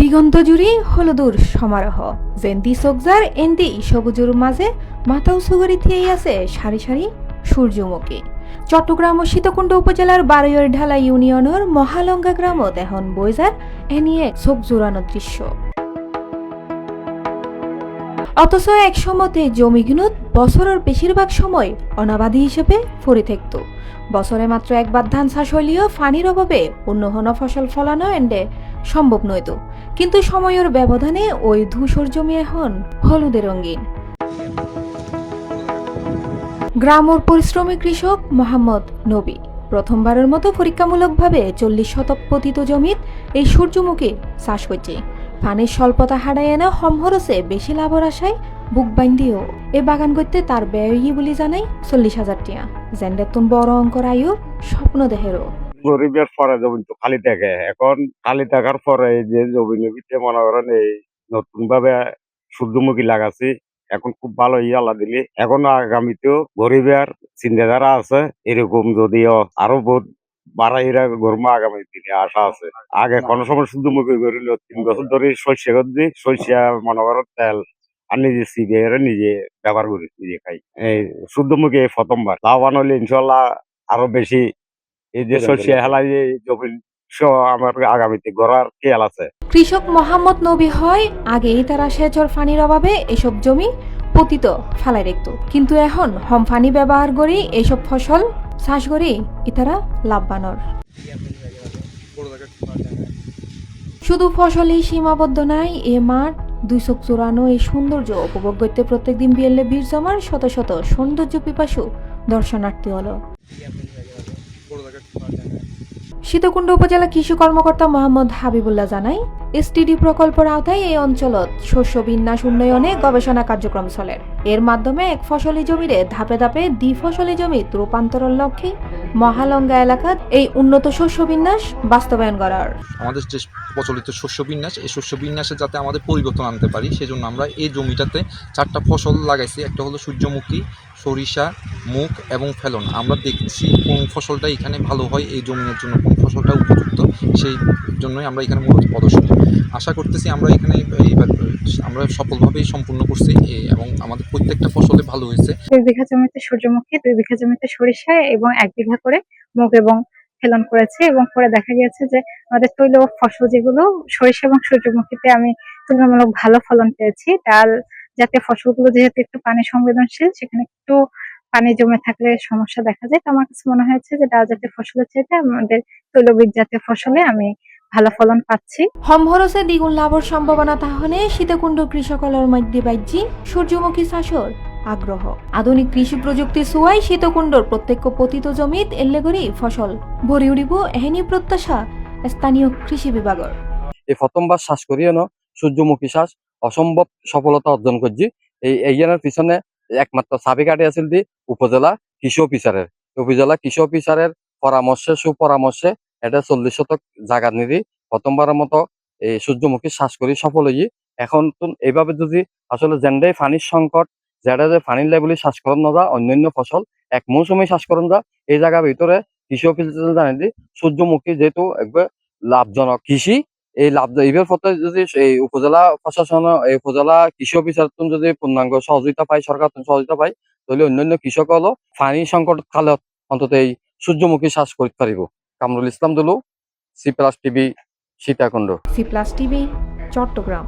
দিগন্ত জুড়ি হলুদুর সমারোহ জেন্তি সোকজার এন্তি সবুজুর মাঝে মাথা উঁচু করে থিয়েই আছে সারি সারি সূর্যমুখী। চট্টগ্রাম ও সীতাকুণ্ড উপজেলার বারৈয়র ঢালা ইউনিয়নের মহালঙ্গা গ্রামত এখন বইজার এ নিয়ে চোখ জোড়ানো দৃশ্য। অথচ এক সময়তে জমিগুলোত বছরের বেশিরভাগ সময় অনাবাদী হিসেবে পড়ে থাকত। বছরে মাত্র একবার ধান চাষ হইলেও পানির অভাবে অন্য কোনো ফসল ফলানো এন্ডে সম্ভব নইত। কিন্তু সময়ের ব্যবধানে ওই ধূসর জমি এখন হলুদে রঙিন। গ্রামের পরিশ্রমী কৃষক মোহাম্মদ নবী প্রথমবারের মতো পরীক্ষামূলকভাবে 40 শতক পতিত জমিত এই সূর্যমুখী চাষ করছে। পানির স্বল্পতা হারায় এনে হমহরসে বেশি লাভের আশায় বুক বাইন্দিও এ বাগান করতে তার ব্যয়ী বলে জানাই 40,000 টাকা। জেন্ডেতুন বড় অঙ্কর আয়ু স্বপ্ন দেহেরও। গরিবের পরে জমি তো খালি থাকে, এখন খালি থাকার পরে এই যে জমির ভিতরে মনে করেন এই নতুন ভাবে সূর্যমুখী লাগাচ্ছি, এখন খুব ভালো আল্লাহ দিলে। এখন আগামীতেও গরিবের চিন্তাধারা আছে, এরকম যদিও আরো বহুত বাড়াইরা গরমা আগামী দিনে আশা আছে। আগে কোনো সময় সূর্যমুখী করিল 3 বছর ধরে সর্ষে করছি, সর্ষে মনে করেন তেল আর নিজে সিবে নিজে ব্যবহার করি, নিজে খাই। এই সূর্যমুখী প্রথমবার লাভবান হলে ইনশাল্লাহ আরো বেশি এই যে সর্ষে হেলাই জমি আমার আগামীতে গড়ার খেয়াল আছে। কৃষক মোহাম্মদ নবী হয় আগেই তারা সেচর পানির অভাবে এসব জমি পতিত ফালাই রাখত, কিন্তু এখন হম পানি ব্যবহার করি এসব ফসল চাষ করি ইতারা লাভবানর। শুধু ফসলই সীমাবদ্ধ নাই, এ মাঠ 2 চোখ জোড়ানো এই সৌন্দর্য উপভোগ করতে প্রত্যেকদিন বিয়েলে ভিড় জমার শত শত সৌন্দর্য পিপাসু দর্শনার্থী হলো। সীতাকুণ্ড উপজেলা কৃষি কর্মকর্তা মোহাম্মদ হাবিবুল্লাহ জানাই, এসটিডি প্রকল্পের আওতায় এই অঞ্চলত শস্য বিন্যাস উন্নয়নে গবেষণা কার্যক্রম চলে। এর মাধ্যমে এক ফসলি জমিরে ধাপে ধাপে দ্বিফসলি জমিত রূপান্তরের লক্ষ্যে মহালঙ্গা এলাকাত এই উন্নত শস্য বিন্যাস বাস্তবায়ন করার। আমাদের যে প্রচলিত শস্য বিন্যাস, এই শস্য বিন্যাসে যাতে আমাদের পরিবর্তন আনতে পারি, সেজন্য আমরা এই জমিটাতে 4টা ফসল লাগাইছি। একটা হলো সূর্যমুখী, সরিষা, মুগ এবং ফেলন। আমরা দেখছি কোন ফসলটা এখানে ভালো হয়, এই জমির জন্য কোন ফসলটা উপযুক্ত, সেই জন্যই আমরা এখানে মূলত প্রদর্শন আশা করতেছি। আমরা এখানে এইবার আমরা সফলভাবেই সম্পূর্ণ করছি এবং আমাদের প্রত্যেকটা ফসলে ভালো হয়েছে। 2 বিঘা জমিতে সূর্যমুখী, 2 বিঘা জমিতে সরিষা এবং 1 বিঘা করে মুগ এবং ফেলন করেছে। এবং পরে দেখা গিয়েছে যে আমাদের তৈল ফসল যেগুলো সরিষা এবং সূর্যমুখীতে আমি তুলনামূলক ভালো ফলন পেয়েছি। ডাল জাতীয় ফসলগুলো যেহেতু একটু পানি সংবেদনশীল, সেখানে একটু পানি জমে থাকলে সমস্যা দেখা যায়। তো আমার কাছে মনে হয়েছে যে ডাল জাতীয় ফসলের চাইতে আমাদের তৈলবীজ জাতীয় ফসলে আমি ভালো ফলন পাচ্ছি। হমহরসে দ্বিগুণ লাভের সম্ভাবনা তাহলে সীতাকুণ্ড কৃষকলের মধ্যে বাজ্যি সূর্যমুখী চাষর আগ্রহ। আধুনিক কৃষি প্রযুক্তি ছোঁয়াই সীতাকুণ্ডর প্রত্যেক পতিত জমিত এল্লেগরি ফসল ভরি উঠিব এহেনি প্রত্যাশা স্থানীয় কৃষি বিভাগের। এই প্রথমবার শ্বাস করিয়ে সূর্যমুখী শ্বাস অসম্ভব সফলতা অর্জন করছি। এইখানের পিছনে একমাত্র চাবি কাটি আছিল দি উপজেলা কৃষি অফিসারের। উপজেলা কৃষি অফিসারের সুপরামর্শে এটা 40 শতক জায়গা নিয়ে প্রথমবারের মতো এই সূর্যমুখী শ্বাস করি সফল হই। এখন তো এইভাবে যদি আসলে জেন্ডে পানির সংকট, যেটা যে পানির লেভেলে শ্বাস করন না যা অন্যান্য ফসল এক মৌসুমে শ্বাস করন যা, এই জায়গার ভিতরে কৃষি অফিসার জানেন যে সূর্যমুখী যেহেতু একবার লাভজনক কৃষি, এই লাভ এইবার পথে যদি এই উপজেলা প্রশাসন, এই উপজেলা কৃষি অফিসার যদি পূর্ণাঙ্গ সহযোগিতা পায়, সরকার সহযোগিতা পায়, তাহলে অন্যান্য কৃষক হলো পানি সংকট কালত অন্তত এই সূর্যমুখী চাষ করতে পারিব। Kamrul Islam Dulu, C plus TV, Sitakunda. C plus TV, Chittagong.